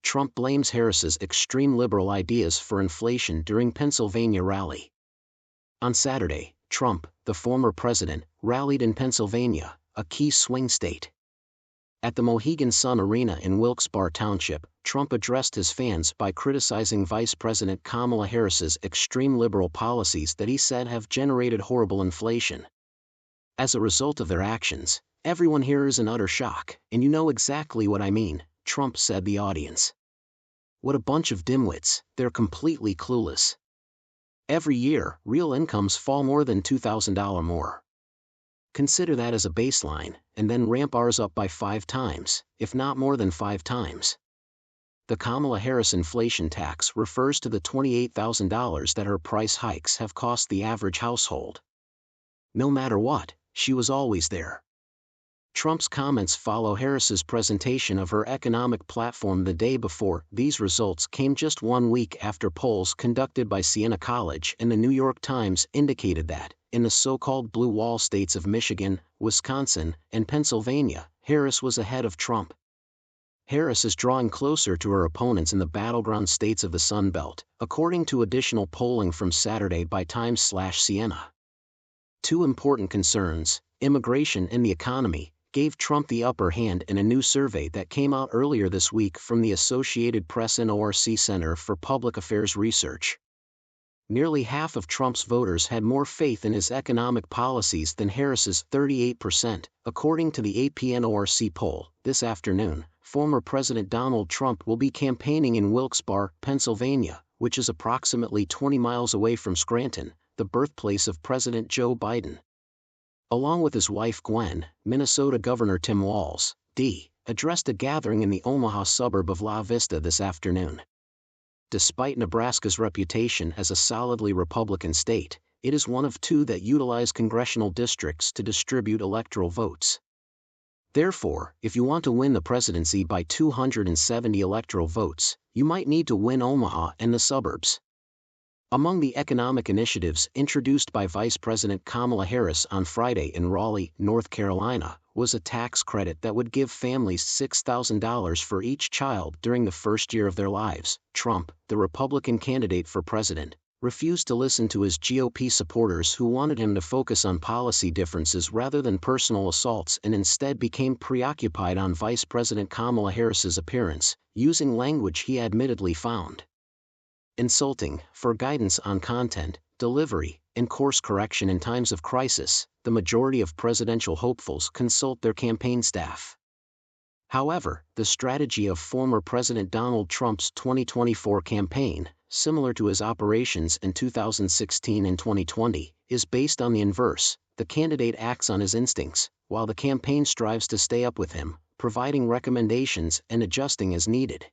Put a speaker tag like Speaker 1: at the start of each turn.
Speaker 1: Trump blames Harris's extreme liberal ideas for inflation during Pennsylvania rally. On Saturday, Trump, the former president, rallied in Pennsylvania, a key swing state. At the Mohegan Sun Arena in Wilkes-Barre Township, Trump addressed his fans by criticizing Vice President Kamala Harris's extreme liberal policies that he said have generated horrible inflation. As a result of their actions, everyone here is in utter shock, and you know exactly what I mean, Trump said the audience. What a bunch of dimwits, they're completely clueless. Every year, real incomes fall more than $2,000 more. Consider that as a baseline, and then ramp ours up by 5 times, if not more than 5 times. The Kamala Harris inflation tax refers to the $28,000 that her price hikes have cost the average household. No matter what, she was always there. Trump's comments follow Harris's presentation of her economic platform the day before. These results came just 1 week after polls conducted by Siena College and the New York Times indicated that, in the so-called blue wall states of Michigan, Wisconsin, and Pennsylvania, Harris was ahead of Trump. Harris is drawing closer to her opponents in the battleground states of the Sun Belt, according to additional polling from Saturday by Times/Siena. 2 important concerns, immigration and the economy, gave Trump the upper hand in a new survey that came out earlier this week from the Associated Press and ORC Center for Public Affairs Research. Nearly half of Trump's voters had more faith in his economic policies than Harris's 38%, according to the AP/ORC poll. This afternoon, former President Donald Trump will be campaigning in Wilkes-Barre, Pennsylvania, which is approximately 20 miles away from Scranton, the birthplace of President Joe Biden. Along with his wife Gwen, Minnesota Governor Tim Walz, D., addressed a gathering in the Omaha suburb of La Vista this afternoon. Despite Nebraska's reputation as a solidly Republican state, it is one of 2 that utilize congressional districts to distribute electoral votes. Therefore, if you want to win the presidency by 270 electoral votes, you might need to win Omaha and the suburbs. Among the economic initiatives introduced by Vice President Kamala Harris on Friday in Raleigh, North Carolina, was a tax credit that would give families $6,000 for each child during the first year of their lives. Trump, the Republican candidate for president, refused to listen to his GOP supporters who wanted him to focus on policy differences rather than personal assaults and instead became preoccupied on Vice President Kamala Harris's appearance, using language he admittedly found insulting. For guidance on content, delivery, and course correction in times of crisis, the majority of presidential hopefuls consult their campaign staff. However, the strategy of former President Donald Trump's 2024 campaign, similar to his operations in 2016 and 2020, is based on the inverse. The candidate acts on his instincts, while the campaign strives to stay up with him, providing recommendations and adjusting as needed.